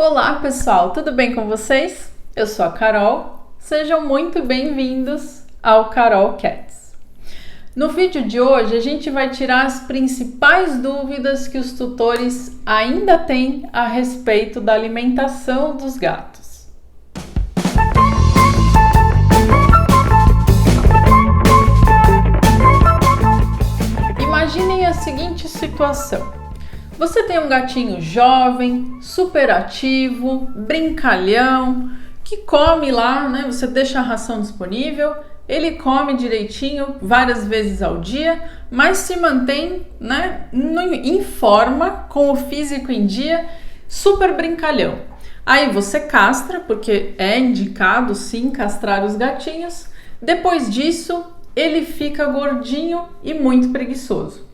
Olá pessoal, tudo bem com vocês? Eu sou a Carol, sejam muito bem-vindos ao Carol Cats. No vídeo de hoje a gente vai tirar as principais dúvidas que os tutores ainda têm a respeito da alimentação dos gatos. Imaginem a seguinte situação. Você tem um gatinho jovem, super ativo, brincalhão, que come lá, né? Você deixa a ração disponível, ele come direitinho várias vezes ao dia, mas se mantém, né, em forma, com o físico em dia, super brincalhão. Aí você castra, porque é indicado sim castrar os gatinhos. Depois disso, ele fica gordinho e muito preguiçoso.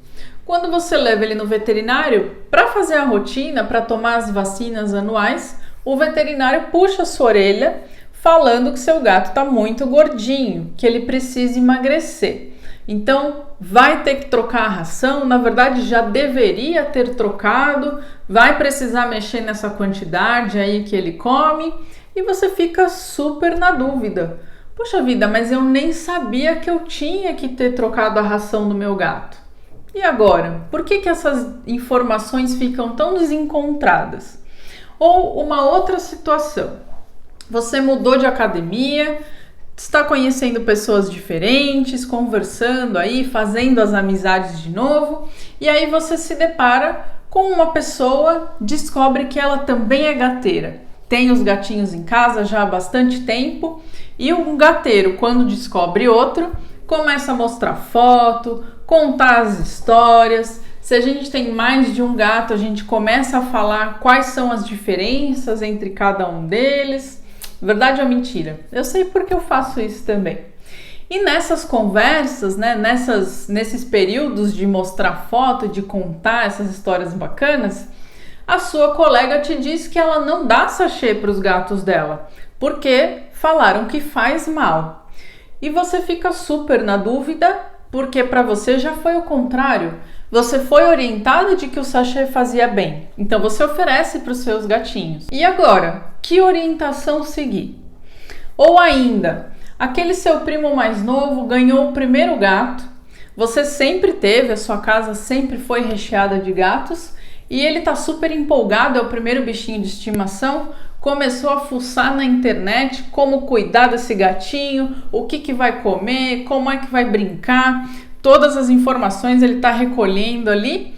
Quando você leva ele no veterinário para fazer a rotina, para tomar as vacinas anuais, o veterinário puxa a sua orelha falando que seu gato está muito gordinho, que ele precisa emagrecer. Então vai ter que trocar a ração, na verdade já deveria ter trocado, vai precisar mexer nessa quantidade aí que ele come e você fica super na dúvida. Poxa vida, mas eu nem sabia que eu tinha que ter trocado a ração do meu gato. E agora, por que essas informações ficam tão desencontradas? Ou uma outra situação, você mudou de academia, está conhecendo pessoas diferentes, conversando aí, fazendo as amizades de novo, e aí você se depara com uma pessoa, descobre que ela também é gateira. Tem os gatinhos em casa já há bastante tempo, e um gateiro, quando descobre outro, começa a mostrar foto, contar as histórias. Se a gente tem mais de um gato, a gente começa a falar quais são as diferenças entre cada um deles. Verdade ou mentira? Eu sei porque eu faço isso também. E nessas conversas, né, nesses períodos de mostrar foto, de contar essas histórias bacanas, a sua colega te diz que ela não dá sachê para os gatos dela, porque falaram que faz mal. E você fica super na dúvida, porque para você já foi o contrário. Você foi orientada de que o sachê fazia bem. Então você oferece para os seus gatinhos. E agora, que orientação seguir? Ou ainda, aquele seu primo mais novo ganhou o primeiro gato. Você sempre teve, a sua casa sempre foi recheada de gatos. E ele está super empolgado, é o primeiro bichinho de estimação. Começou a fuçar na internet como cuidar desse gatinho, o que vai comer, como é que vai brincar, todas as informações ele está recolhendo ali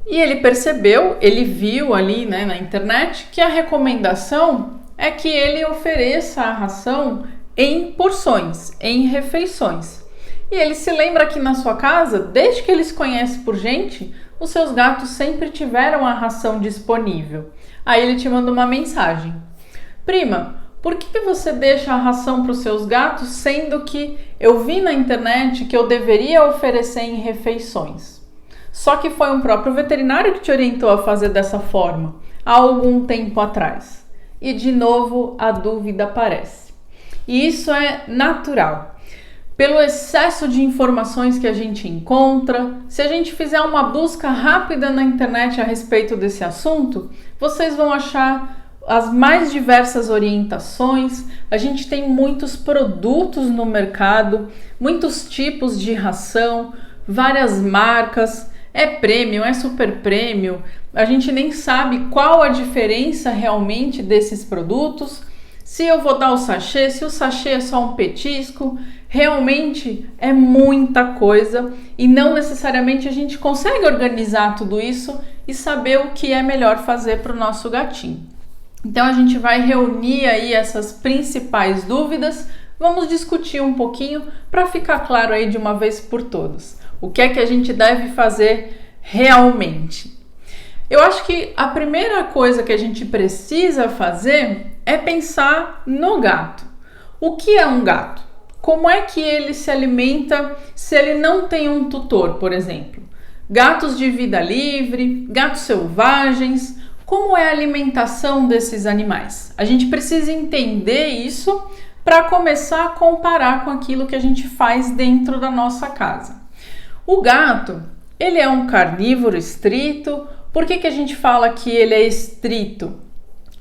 e ele percebeu, ele viu ali, né, na internet que a recomendação é que ele ofereça a ração em porções, em refeições. E ele se lembra que na sua casa, desde que ele se conhece por gente, os seus gatos sempre tiveram a ração disponível. Aí ele te manda uma mensagem. Prima, por que você deixa a ração para os seus gatos, sendo que eu vi na internet que eu deveria oferecer em refeições? Só que foi um próprio veterinário que te orientou a fazer dessa forma, há algum tempo atrás. E de novo a dúvida aparece. E isso é natural. Pelo excesso de informações que a gente encontra, se a gente fizer uma busca rápida na internet a respeito desse assunto, vocês vão achar as mais diversas orientações. A gente tem muitos produtos no mercado, muitos tipos de ração, várias marcas, é premium, é super premium, a gente nem sabe qual a diferença realmente desses produtos, se eu vou dar o sachê, se o sachê é só um petisco. Realmente é muita coisa e não necessariamente a gente consegue organizar tudo isso e saber o que é melhor fazer para o nosso gatinho. Então a gente vai reunir aí essas principais dúvidas, vamos discutir um pouquinho para ficar claro aí de uma vez por todas. O que é que a gente deve fazer realmente? Eu acho que a primeira coisa que a gente precisa fazer é pensar no gato. O que é um gato? Como é que ele se alimenta se ele não tem um tutor, por exemplo? Gatos de vida livre, gatos selvagens, como é a alimentação desses animais? A gente precisa entender isso para começar a comparar com aquilo que a gente faz dentro da nossa casa. O gato, ele é um carnívoro estrito. Por que a gente fala que ele é estrito?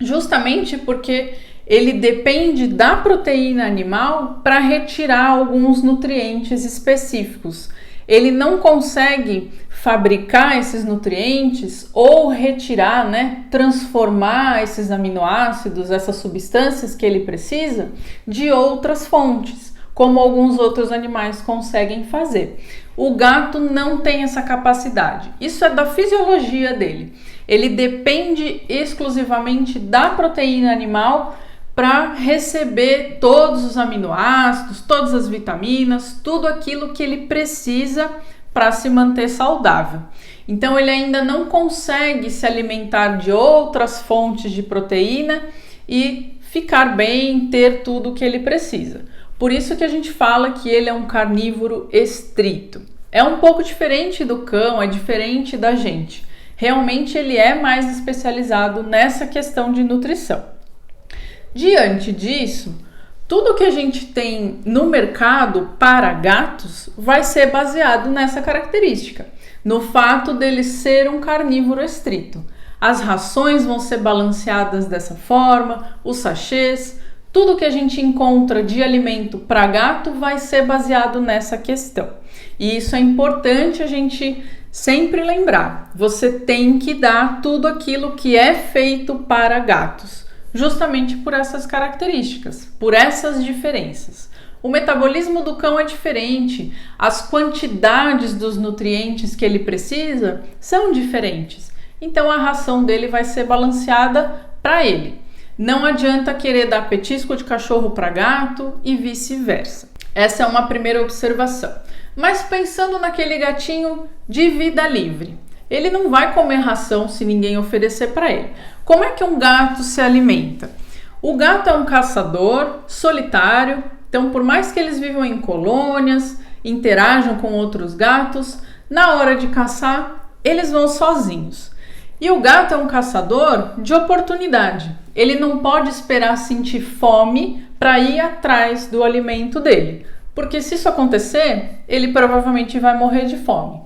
justamente porque ele depende da proteína animal para retirar alguns nutrientes específicos. Ele não consegue fabricar esses nutrientes ou retirar, transformar esses aminoácidos, essas substâncias que ele precisa de outras fontes, como alguns outros animais conseguem fazer. O gato não tem essa capacidade. Isso é da fisiologia dele. Ele depende exclusivamente da proteína animal para receber todos os aminoácidos, todas as vitaminas, tudo aquilo que ele precisa para se manter saudável. Então ele ainda não consegue se alimentar de outras fontes de proteína e ficar bem, ter tudo o que ele precisa. Por isso que a gente fala que ele é um carnívoro estrito. É um pouco diferente do cão, é diferente da gente. Realmente ele é mais especializado nessa questão de nutrição. Diante disso, tudo que a gente tem no mercado para gatos vai ser baseado nessa característica, no fato dele ser um carnívoro estrito. As rações vão ser balanceadas dessa forma, os sachês, tudo que a gente encontra de alimento para gato vai ser baseado nessa questão. E isso é importante a gente sempre lembrar. Você tem que dar tudo aquilo que é feito para gatos, justamente por essas características, por essas diferenças. O metabolismo do cão é diferente, as quantidades dos nutrientes que ele precisa são diferentes. Então a ração dele vai ser balanceada para ele. Não adianta querer dar petisco de cachorro para gato e vice-versa. Essa é uma primeira observação. Mas pensando naquele gatinho de vida livre, ele não vai comer ração se ninguém oferecer para ele. Como é que um gato se alimenta? O gato é um caçador solitário, então por mais que eles vivam em colônias, interajam com outros gatos, na hora de caçar, eles vão sozinhos. E o gato é um caçador de oportunidade. Ele não pode esperar sentir fome para ir atrás do alimento dele, porque se isso acontecer, ele provavelmente vai morrer de fome.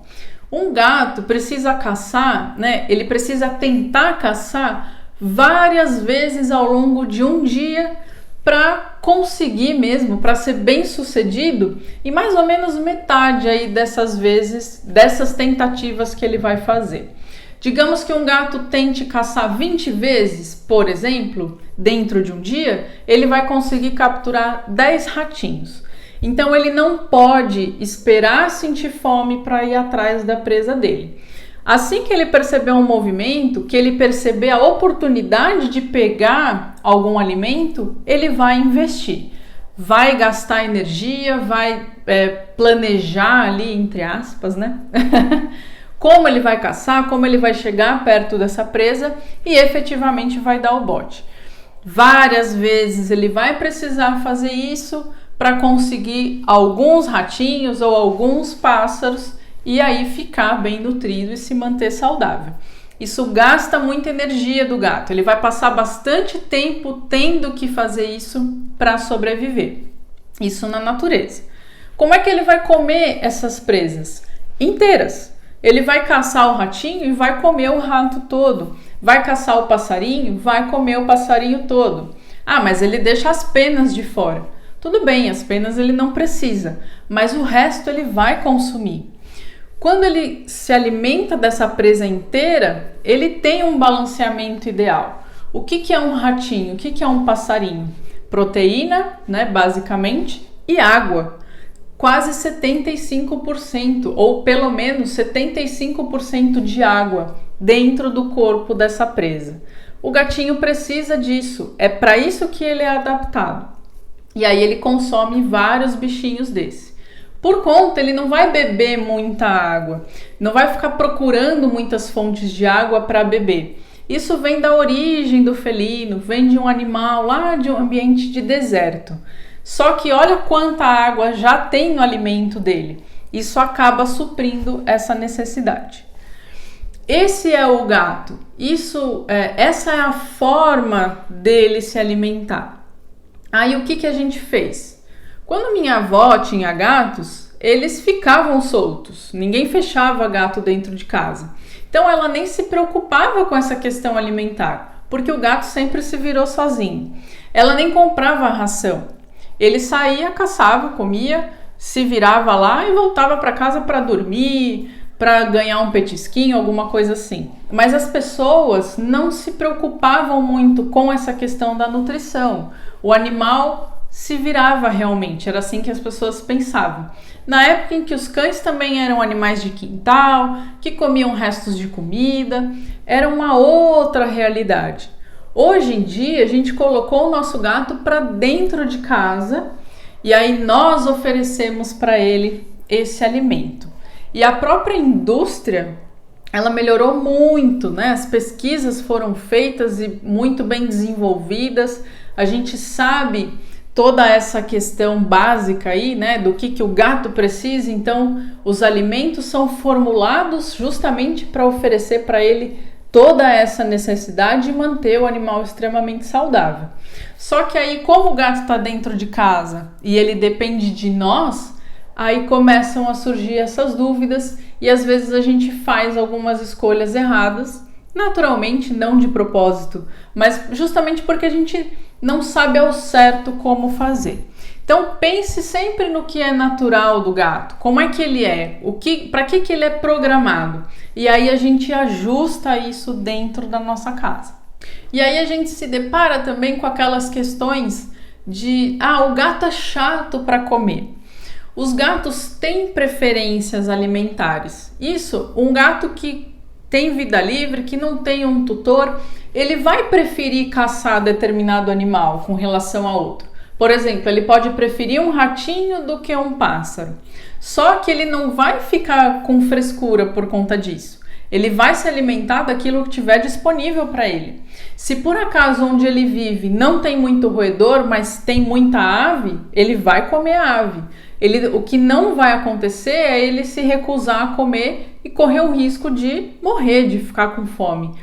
Um gato precisa caçar, ele precisa tentar caçar várias vezes ao longo de um dia para conseguir mesmo, para ser bem sucedido, e mais ou menos metade aí dessas vezes, dessas tentativas que ele vai fazer. Digamos que um gato tente caçar 20 vezes, por exemplo, dentro de um dia, ele vai conseguir capturar 10 ratinhos. Então ele não pode esperar sentir fome para ir atrás da presa dele. Assim que ele perceber um movimento, que ele perceber a oportunidade de pegar algum alimento, ele vai investir. Vai gastar energia, vai planejar ali, entre aspas, como ele vai caçar, como ele vai chegar perto dessa presa e efetivamente vai dar o bote. Várias vezes ele vai precisar fazer isso para conseguir alguns ratinhos ou alguns pássaros e aí ficar bem nutrido e se manter saudável. Isso gasta muita energia do gato, ele vai passar bastante tempo tendo que fazer isso para sobreviver. Isso na natureza. Como é que ele vai comer essas presas? Inteiras. Ele vai caçar o ratinho e vai comer o rato todo. Vai caçar o passarinho, vai comer o passarinho todo. Ah, mas ele deixa as penas de fora. Tudo bem, as penas ele não precisa, mas o resto ele vai consumir. Quando ele se alimenta dessa presa inteira, ele tem um balanceamento ideal. O que é um ratinho? O que é um passarinho? Proteína, basicamente, e água. Quase 75%, ou pelo menos 75% de água dentro do corpo dessa presa. O gatinho precisa disso, é para isso que ele é adaptado. E aí ele consome vários bichinhos desse. Por conta, ele não vai beber muita água, não vai ficar procurando muitas fontes de água para beber. Isso vem da origem do felino, vem de um animal lá de um ambiente de deserto. Só que olha quanta água já tem no alimento dele. Isso acaba suprindo essa necessidade. Esse é o gato. Essa é a forma dele se alimentar. Aí o que a gente fez? Quando minha avó tinha gatos, eles ficavam soltos. Ninguém fechava gato dentro de casa. Então ela nem se preocupava com essa questão alimentar, porque o gato sempre se virou sozinho. Ela nem comprava a ração. Ele saía, caçava, comia, se virava lá e voltava para casa para dormir, para ganhar um petisquinho, alguma coisa assim. Mas as pessoas não se preocupavam muito com essa questão da nutrição. O animal se virava realmente, era assim que as pessoas pensavam. Na época em que os cães também eram animais de quintal, que comiam restos de comida, era uma outra realidade. Hoje em dia, a gente colocou o nosso gato para dentro de casa e aí nós oferecemos para ele esse alimento. E a própria indústria, ela melhorou muito, né? As pesquisas foram feitas e muito bem desenvolvidas. A gente sabe toda essa questão básica aí, né? Do que o gato precisa. Então, os alimentos são formulados justamente para oferecer para ele toda essa necessidade de manter o animal extremamente saudável. Só que aí, como o gato está dentro de casa e ele depende de nós, aí começam a surgir essas dúvidas e às vezes a gente faz algumas escolhas erradas, naturalmente, não de propósito, mas justamente porque a gente não sabe ao certo como fazer. Então pense sempre no que é natural do gato, como é que ele é, para que ele é programado, e aí a gente ajusta isso dentro da nossa casa. E aí a gente se depara também com aquelas questões de o gato é chato para comer. Os gatos têm preferências alimentares. Isso, um gato que tem vida livre, que não tem um tutor, ele vai preferir caçar determinado animal com relação a outro. Por exemplo, ele pode preferir um ratinho do que um pássaro. Só que ele não vai ficar com frescura por conta disso. Ele vai se alimentar daquilo que tiver disponível para ele. Se por acaso onde ele vive não tem muito roedor, mas tem muita ave, ele vai comer a ave. O que não vai acontecer é ele se recusar a comer e correr o risco de morrer, de ficar com fome.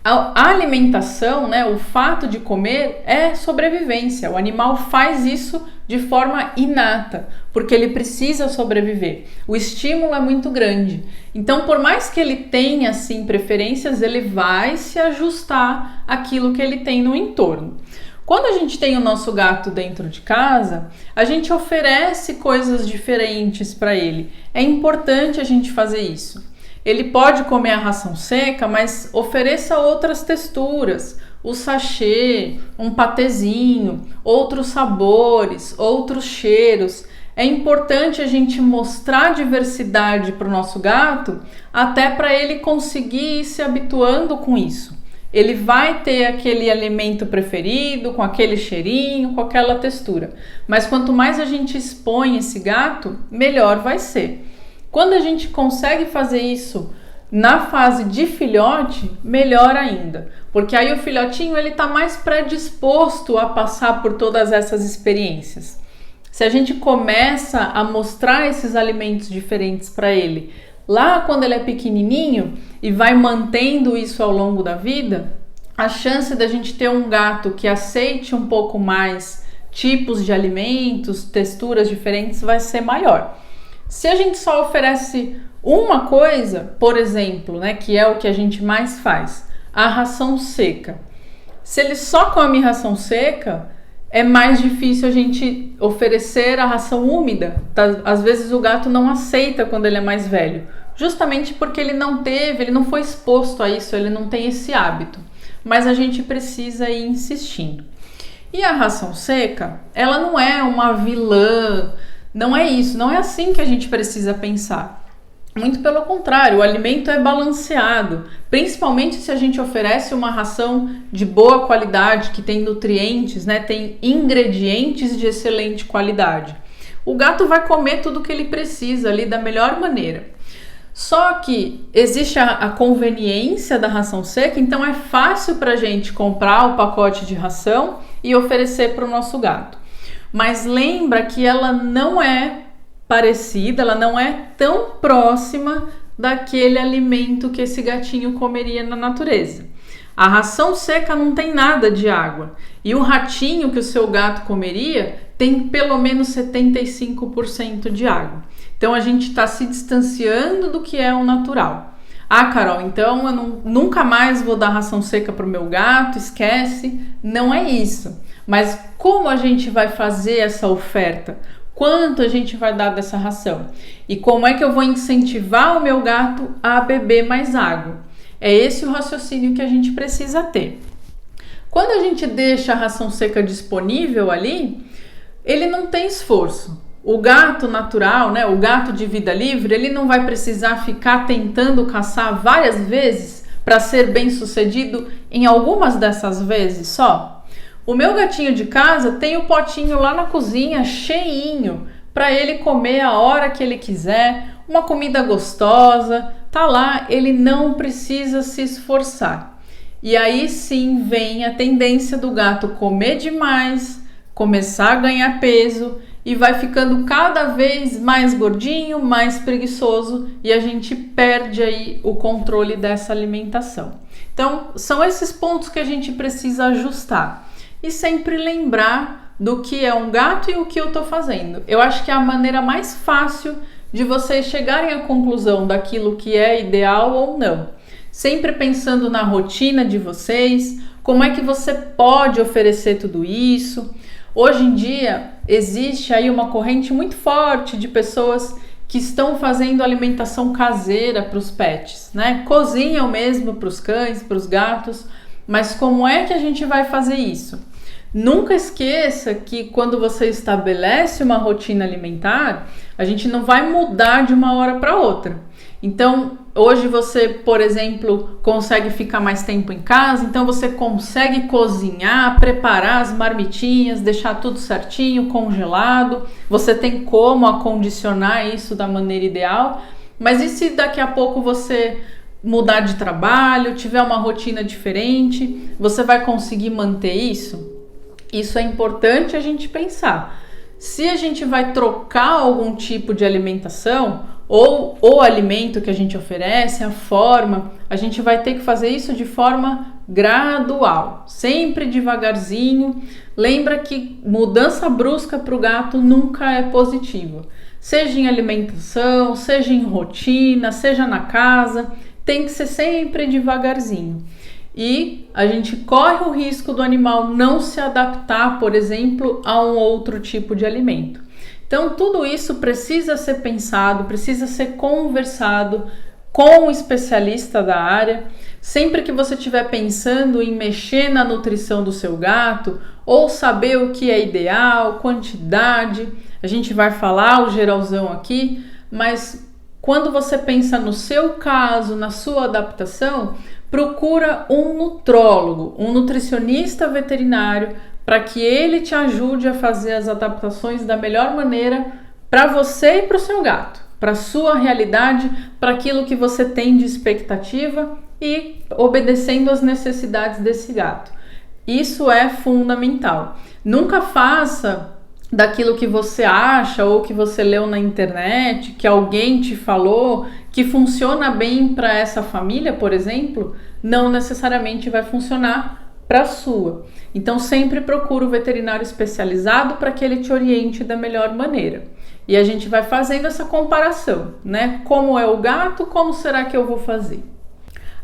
A alimentação, né, o fato de comer é sobrevivência. O animal faz isso de forma inata, porque ele precisa sobreviver. O estímulo é muito grande. Então, por mais que ele tenha, assim, preferências, ele vai se ajustar àquilo que ele tem no entorno. Quando a gente tem o nosso gato dentro de casa, a gente oferece coisas diferentes para ele. É importante a gente fazer isso. Ele pode comer a ração seca, mas ofereça outras texturas, o sachê, um patezinho, outros sabores, outros cheiros. É importante a gente mostrar diversidade para o nosso gato, até para ele conseguir ir se habituando com isso. Ele vai ter aquele alimento preferido, com aquele cheirinho, com aquela textura. Mas quanto mais a gente expõe esse gato, melhor vai ser. Quando a gente consegue fazer isso na fase de filhote, melhor ainda. Porque aí o filhotinho ele está mais predisposto a passar por todas essas experiências. Se a gente começa a mostrar esses alimentos diferentes para ele, lá quando ele é pequenininho e vai mantendo isso ao longo da vida, a chance da gente ter um gato que aceite um pouco mais tipos de alimentos, texturas diferentes, vai ser maior. Se a gente só oferece uma coisa, por exemplo, né, que é o que a gente mais faz, a ração seca. Se ele só come ração seca, é mais difícil a gente oferecer a ração úmida. Às vezes o gato não aceita quando ele é mais velho, justamente porque ele não foi exposto a isso, ele não tem esse hábito. Mas a gente precisa ir insistindo. E a ração seca, ela não é uma vilã, não é isso, não é assim que a gente precisa pensar. Muito pelo contrário, o alimento é balanceado, principalmente se a gente oferece uma ração de boa qualidade, que tem nutrientes, né, tem ingredientes de excelente qualidade. O gato vai comer tudo que ele precisa ali da melhor maneira. Só que existe a conveniência da ração seca, então é fácil para a gente comprar o pacote de ração e oferecer para o nosso gato. Mas lembra que ela não é parecida, ela não é tão próxima daquele alimento que esse gatinho comeria na natureza. A ração seca não tem nada de água e o ratinho que o seu gato comeria tem pelo menos 75% de água. Então a gente está se distanciando do que é o natural. Ah, Carol, então eu nunca mais vou dar ração seca para o meu gato, esquece. Não é isso. Mas como a gente vai fazer essa oferta? Quanto a gente vai dar dessa ração? E como é que eu vou incentivar o meu gato a beber mais água? É esse o raciocínio que a gente precisa ter. Quando a gente deixa a ração seca disponível ali, ele não tem esforço. O gato natural, né, o gato de vida livre, ele não vai precisar ficar tentando caçar várias vezes para ser bem sucedido em algumas dessas vezes só. O meu gatinho de casa tem o potinho lá na cozinha cheinho para ele comer a hora que ele quiser, uma comida gostosa, tá lá, ele não precisa se esforçar. E aí sim vem a tendência do gato comer demais, começar a ganhar peso e vai ficando cada vez mais gordinho, mais preguiçoso e a gente perde aí o controle dessa alimentação. Então, são esses pontos que a gente precisa ajustar e sempre lembrar do que é um gato e o que eu estou fazendo. Eu acho que é a maneira mais fácil de vocês chegarem à conclusão daquilo que é ideal ou não. Sempre pensando na rotina de vocês, como é que você pode oferecer tudo isso. Hoje em dia existe aí uma corrente muito forte de pessoas que estão fazendo alimentação caseira para os pets, né? Cozinham mesmo para os cães, para os gatos, mas como é que a gente vai fazer isso? Nunca esqueça que quando você estabelece uma rotina alimentar, a gente não vai mudar de uma hora para outra. Então, hoje você, por exemplo, consegue ficar mais tempo em casa, então você consegue cozinhar, preparar as marmitinhas, deixar tudo certinho, congelado. Você tem como acondicionar isso da maneira ideal, mas e se daqui a pouco você mudar de trabalho, tiver uma rotina diferente, você vai conseguir manter isso? Isso é importante a gente pensar. Se a gente vai trocar algum tipo de alimentação, ou o alimento que a gente oferece, a forma, a gente vai ter que fazer isso de forma gradual, sempre devagarzinho. Lembra que mudança brusca para o gato nunca é positiva. Seja em alimentação, seja em rotina, seja na casa, tem que ser sempre devagarzinho. E a gente corre o risco do animal não se adaptar, por exemplo, a um outro tipo de alimento. Então, tudo isso precisa ser pensado, precisa ser conversado com um especialista da área. Sempre que você estiver pensando em mexer na nutrição do seu gato ou saber o que é ideal, quantidade, a gente vai falar o geralzão aqui, mas quando você pensa no seu caso, na sua adaptação, procura um nutrólogo, um nutricionista veterinário, para que ele te ajude a fazer as adaptações da melhor maneira para você e para o seu gato, para a sua realidade, para aquilo que você tem de expectativa e obedecendo às necessidades desse gato. Isso é fundamental. Nunca faça daquilo que você acha ou que você leu na internet, que alguém te falou que funciona bem para essa família, por exemplo, não necessariamente vai funcionar para a sua. Então sempre procura o veterinário especializado para que ele te oriente da melhor maneira. E a gente vai fazendo essa comparação, né? Como é o gato, como será que eu vou fazer?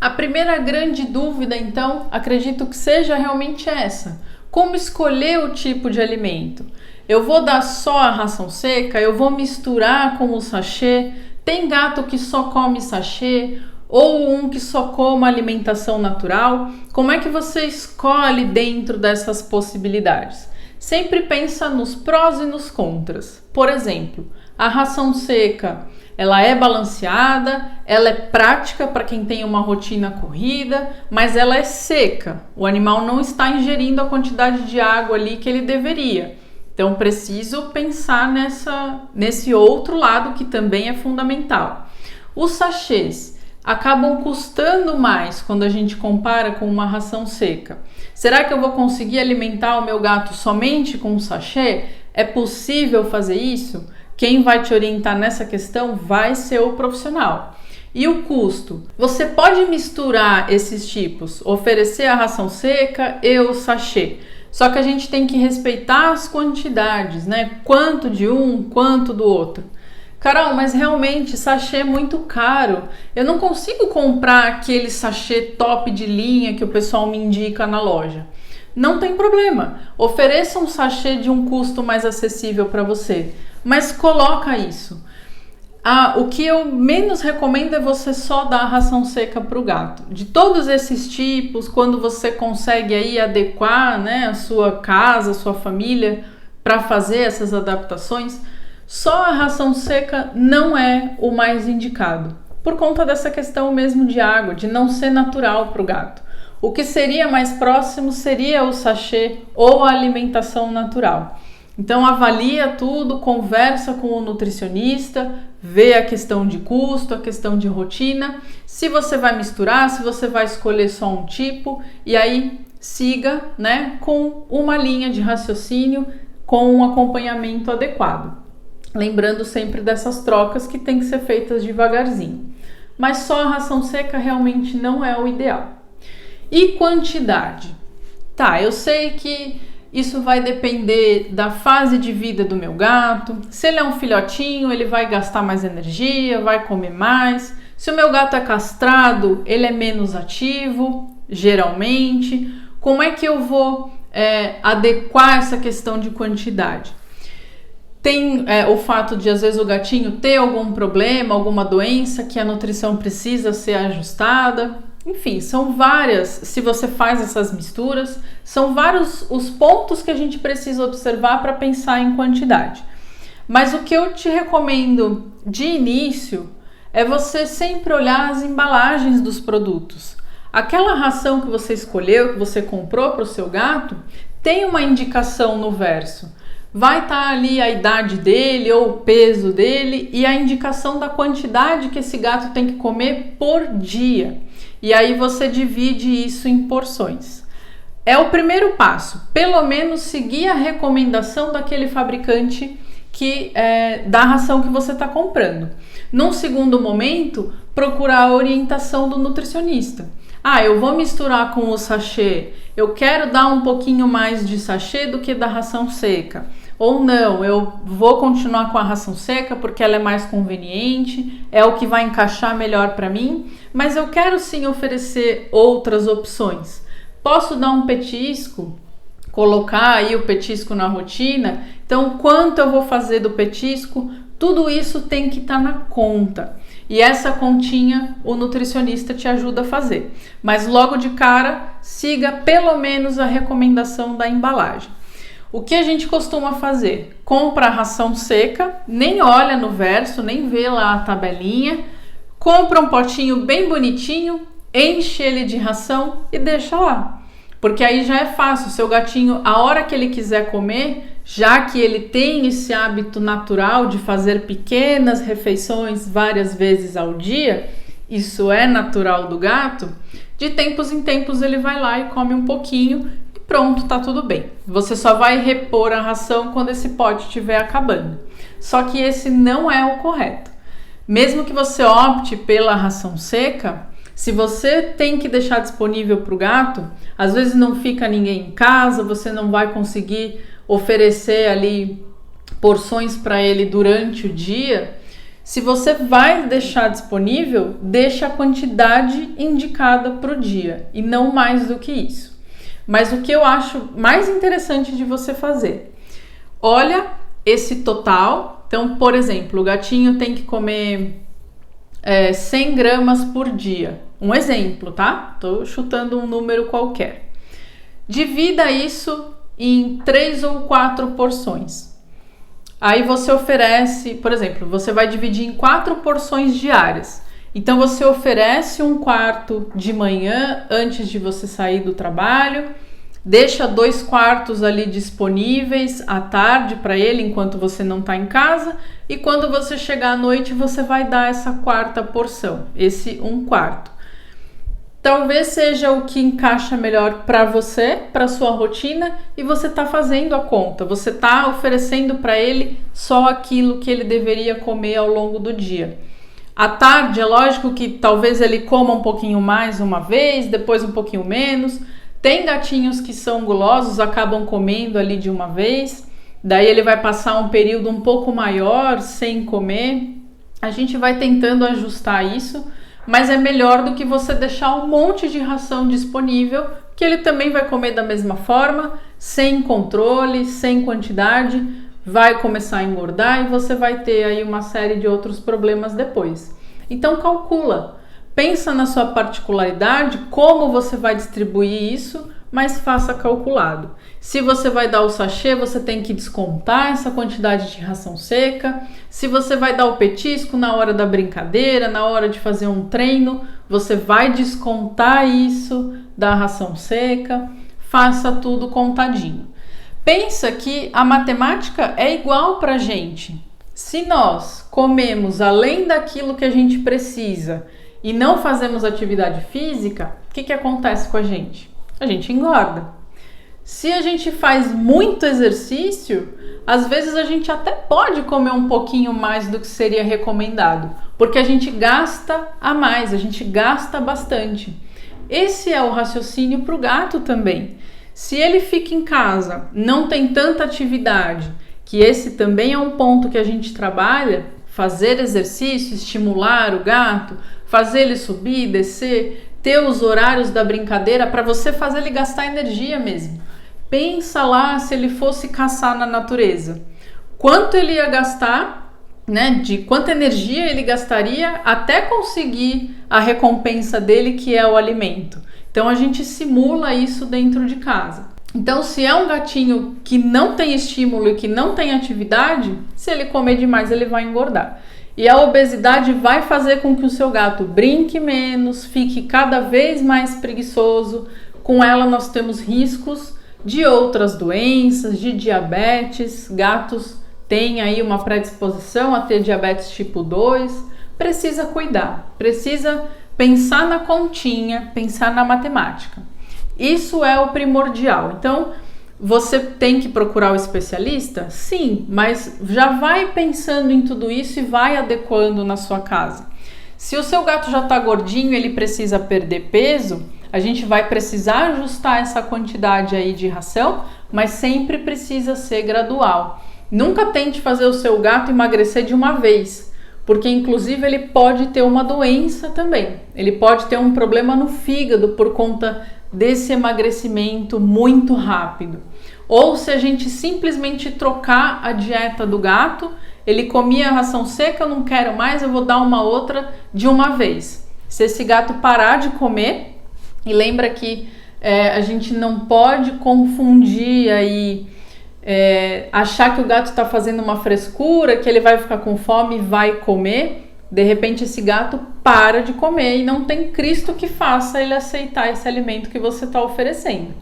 A primeira grande dúvida, então, acredito que seja realmente essa. Como escolher o tipo de alimento? Eu vou dar só a ração seca? Eu vou misturar com o sachê? Tem gato que só come sachê? Ou um que só come alimentação natural? Como é que você escolhe dentro dessas possibilidades? Sempre pensa nos prós e nos contras. Por exemplo, a ração seca, ela é balanceada, ela é prática para quem tem uma rotina corrida, mas ela é seca. O animal não está ingerindo a quantidade de água ali que ele deveria. Então, preciso pensar nesse outro lado que também é fundamental. Os sachês acabam custando mais quando a gente compara com uma ração seca. Será que eu vou conseguir alimentar o meu gato somente com um sachê? É possível fazer isso? Quem vai te orientar nessa questão vai ser o profissional. E o custo? Você pode misturar esses tipos, oferecer a ração seca e o sachê. Só que a gente tem que respeitar as quantidades, né? Quanto de um, quanto do outro. Carol, mas realmente sachê é muito caro. Eu não consigo comprar aquele sachê top de linha que o pessoal me indica na loja. Não tem problema. Ofereça um sachê de um custo mais acessível para você, mas coloca isso. O que eu menos recomendo é você só dar ração seca para o gato. De todos esses tipos, quando você consegue aí adequar, né, a sua casa, a sua família para fazer essas adaptações, só a ração seca não é o mais indicado, por conta dessa questão mesmo de água, de não ser natural para o gato. O que seria mais próximo seria o sachê ou a alimentação natural. Então avalia tudo, conversa com o nutricionista, vê a questão de custo, a questão de rotina, se você vai misturar, se você vai escolher só um tipo, e aí siga, né, com uma linha de raciocínio, com um acompanhamento adequado. Lembrando sempre dessas trocas que tem que ser feitas devagarzinho. Mas só a ração seca realmente não é o ideal. E quantidade? Tá, eu sei que isso vai depender da fase de vida do meu gato. Se ele é um filhotinho, ele vai gastar mais energia, vai comer mais. Se o meu gato é castrado, ele é menos ativo, geralmente. Como é que eu vou adequar essa questão de quantidade? Tem o fato de, às vezes, o gatinho ter algum problema, alguma doença que a nutrição precisa ser ajustada. Enfim, são várias, se você faz essas misturas, são vários os pontos que a gente precisa observar para pensar em quantidade. Mas o que eu te recomendo de início é você sempre olhar as embalagens dos produtos. Aquela ração que você escolheu, que você comprou para o seu gato, tem uma indicação no verso. Vai estar ali a idade dele ou o peso dele e a indicação da quantidade que esse gato tem que comer por dia. E aí você divide isso em porções. É o primeiro passo, pelo menos seguir a recomendação daquele fabricante da ração que você está comprando. Num segundo momento, procurar a orientação do nutricionista. Eu vou misturar com o sachê, eu quero dar um pouquinho mais de sachê do que da ração seca. Ou não, eu vou continuar com a ração seca porque ela é mais conveniente, é o que vai encaixar melhor para mim, mas eu quero sim oferecer outras opções. Posso dar um petisco, colocar aí o petisco na rotina? Então, quanto eu vou fazer do petisco? Tudo isso tem que estar na conta. E essa continha o nutricionista te ajuda a fazer. Mas logo de cara, siga pelo menos a recomendação da embalagem. O que a gente costuma fazer? Compra a ração seca, nem olha no verso, nem vê lá a tabelinha, compra um potinho bem bonitinho, enche ele de ração e deixa lá. Porque aí já é fácil, o seu gatinho, a hora que ele quiser comer, já que ele tem esse hábito natural de fazer pequenas refeições várias vezes ao dia, isso é natural do gato, de tempos em tempos ele vai lá e come um pouquinho, pronto, tá tudo bem. Você só vai repor a ração quando esse pote estiver acabando. Só que esse não é o correto. Mesmo que você opte pela ração seca, se você tem que deixar disponível para o gato, às vezes não fica ninguém em casa, você não vai conseguir oferecer ali porções para ele durante o dia. Se você vai deixar disponível, deixa a quantidade indicada para o dia e não mais do que isso. Mas o que eu acho mais interessante de você fazer, olha esse total. Então, por exemplo, o gatinho tem que comer 100 gramas por dia. Um exemplo, tá? Tô chutando um número qualquer. Divida isso em 3 ou 4 porções. Aí você oferece, por exemplo, você vai dividir em 4 porções diárias. Então você oferece um quarto de manhã antes de você sair do trabalho, deixa 2 quartos ali disponíveis à tarde para ele enquanto você não está em casa, e quando você chegar à noite você vai dar essa 4ª porção, esse 1 quarto. Talvez seja o que encaixa melhor para você, para sua rotina, e você está fazendo a conta, você está oferecendo para ele só aquilo que ele deveria comer ao longo do dia. À tarde, é lógico que talvez ele coma um pouquinho mais uma vez, depois um pouquinho menos. Tem gatinhos que são gulosos, acabam comendo ali de uma vez. daí ele vai passar um período um pouco maior sem comer. A gente vai tentando ajustar isso, mas é melhor do que você deixar um monte de ração disponível, que ele também vai comer da mesma forma, sem controle, sem quantidade, vai começar a engordar e você vai ter aí uma série de outros problemas depois. Então calcula, pensa na sua particularidade, como você vai distribuir isso, mas faça calculado. Se você vai dar o sachê, você tem que descontar essa quantidade de ração seca. Se você vai dar o petisco na hora da brincadeira, na hora de fazer um treino, você vai descontar isso da ração seca. Faça tudo contadinho. Pensa que a matemática é igual para a gente. Se nós comemos além daquilo que a gente precisa e não fazemos atividade física, o que acontece com a gente? A gente engorda. Se a gente faz muito exercício, às vezes a gente até pode comer um pouquinho mais do que seria recomendado, porque a gente gasta a mais, a gente gasta bastante. Esse é o raciocínio para o gato também. Se ele fica em casa, não tem tanta atividade, que esse também é um ponto que a gente trabalha, fazer exercício, estimular o gato, fazer ele subir, descer, ter os horários da brincadeira para você fazer ele gastar energia mesmo. Pensa lá se ele fosse caçar na natureza. Quanto ele ia gastar, né? De quanta energia ele gastaria até conseguir a recompensa dele, que é o alimento. Então a gente simula isso dentro de casa. Então, se é um gatinho que não tem estímulo e que não tem atividade, se ele comer demais, ele vai engordar. E a obesidade vai fazer com que o seu gato brinque menos, fique cada vez mais preguiçoso. Com ela, nós temos riscos de outras doenças, de diabetes. Gatos têm aí uma predisposição a ter diabetes tipo 2. Precisa cuidar, precisa pensar na continha, pensar na matemática. Isso é o primordial. Então, você tem que procurar o especialista? Sim, mas já vai pensando em tudo isso e vai adequando na sua casa. Se o seu gato já está gordinho e ele precisa perder peso, a gente vai precisar ajustar essa quantidade aí de ração, mas sempre precisa ser gradual. Nunca tente fazer o seu gato emagrecer de uma vez, porque inclusive ele pode ter uma doença também. Ele pode ter um problema no fígado por conta desse emagrecimento muito rápido. Ou se a gente simplesmente trocar a dieta do gato, ele comia a ração seca, eu não quero mais, eu vou dar uma outra de uma vez. Se esse gato parar de comer, e lembra que a gente não pode confundir aí, achar que o gato está fazendo uma frescura, que ele vai ficar com fome e vai comer. De repente esse gato para de comer e não tem Cristo que faça ele aceitar esse alimento que você está oferecendo.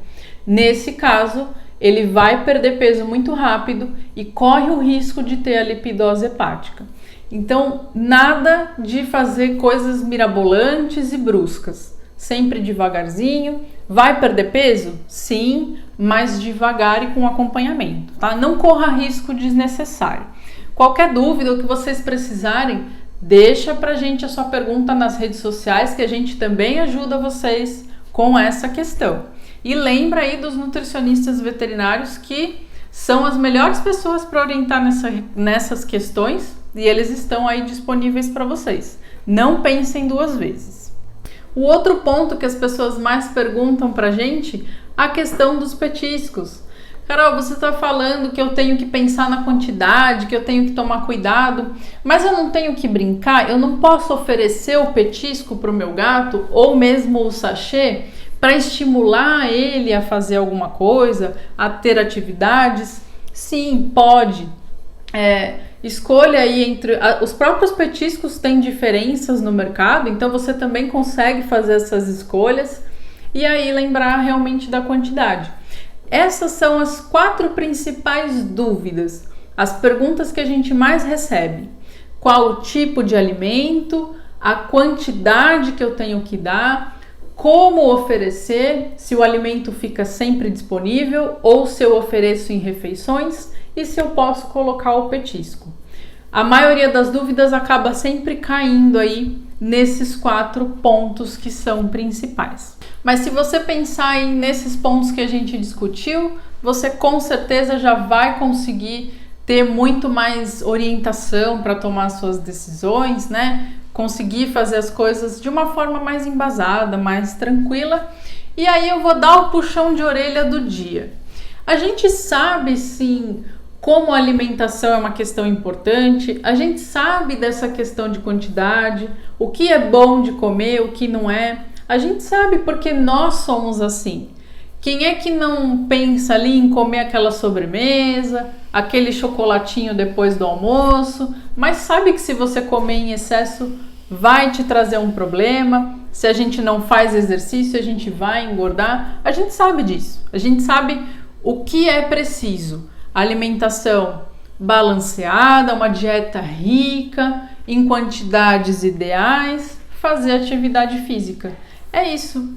Nesse caso, ele vai perder peso muito rápido e corre o risco de ter a lipidose hepática. Então, nada de fazer coisas mirabolantes e bruscas. Sempre devagarzinho. Vai perder peso? Sim, mas devagar e com acompanhamento, tá? Não corra risco desnecessário. Qualquer dúvida, o que vocês precisarem, deixa pra gente a sua pergunta nas redes sociais, que a gente também ajuda vocês com essa questão. E lembra aí dos nutricionistas veterinários, que são as melhores pessoas para orientar nessas questões, e eles estão aí disponíveis para vocês. Não pensem duas vezes. O outro ponto que as pessoas mais perguntam pra gente, a questão dos petiscos. Carol, você está falando que eu tenho que pensar na quantidade, que eu tenho que tomar cuidado, mas eu não tenho que brincar? Eu não posso oferecer o petisco para o meu gato, ou mesmo o sachê, para estimular ele a fazer alguma coisa, a ter atividades? Sim, pode. Escolha aí entre... Os próprios petiscos têm diferenças no mercado, então você também consegue fazer essas escolhas e aí lembrar realmente da quantidade. Essas são as 4 principais dúvidas, as perguntas que a gente mais recebe. Qual o tipo de alimento, a quantidade que eu tenho que dar, como oferecer, se o alimento fica sempre disponível ou se eu ofereço em refeições e se eu posso colocar o petisco. A maioria das dúvidas acaba sempre caindo aí nesses 4 pontos que são principais. Mas se você pensar aí nesses pontos que a gente discutiu, você com certeza já vai conseguir ter muito mais orientação para tomar suas decisões, né? Conseguir fazer as coisas de uma forma mais embasada, mais tranquila. E aí eu vou dar o puxão de orelha do dia. A gente sabe sim como a alimentação é uma questão importante, a gente sabe dessa questão de quantidade, o que é bom de comer, o que não é. A gente sabe porque nós somos assim. Quem é que não pensa ali em comer aquela sobremesa, aquele chocolatinho depois do almoço, mas sabe que se você comer em excesso vai te trazer um problema, se a gente não faz exercício a gente vai engordar, a gente sabe disso, a gente sabe o que é preciso, alimentação balanceada, uma dieta rica, em quantidades ideais, fazer atividade física, é isso.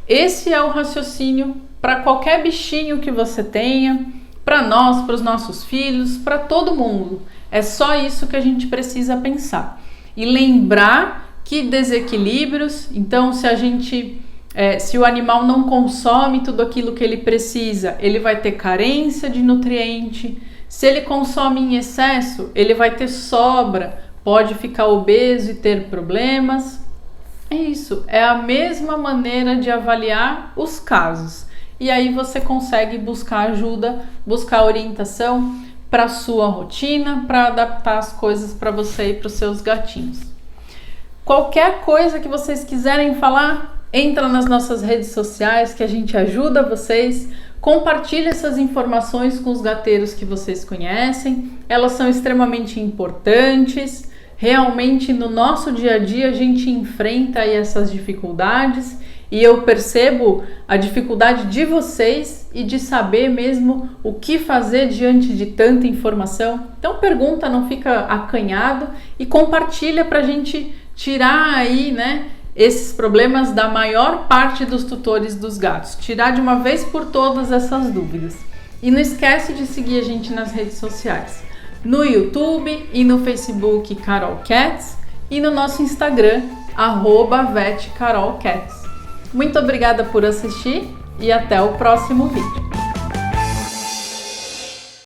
Esse é o raciocínio para qualquer bichinho que você tenha, para nós, para os nossos filhos, para todo mundo. É só isso que a gente precisa pensar. E lembrar que desequilíbrios, então se o animal não consome tudo aquilo que ele precisa, ele vai ter carência de nutriente. Se ele consome em excesso, ele vai ter sobra, pode ficar obeso e ter problemas. É isso, é a mesma maneira de avaliar os casos. E aí você consegue buscar ajuda, buscar orientação para a sua rotina, para adaptar as coisas para você e para os seus gatinhos. Qualquer coisa que vocês quiserem falar, entra nas nossas redes sociais que a gente ajuda vocês. Compartilhe essas informações com os gateiros que vocês conhecem, elas são extremamente importantes. Realmente no nosso dia a dia a gente enfrenta aí essas dificuldades e eu percebo a dificuldade de vocês e de saber mesmo o que fazer diante de tanta informação. Então pergunta, não fica acanhado e compartilha para a gente tirar aí, né, esses problemas da maior parte dos tutores dos gatos, tirar de uma vez por todas essas dúvidas. E não esquece de seguir a gente nas redes sociais. No YouTube e no Facebook Carol Cats e no nosso Instagram @vetcarolcats. Muito obrigada por assistir e até o próximo vídeo.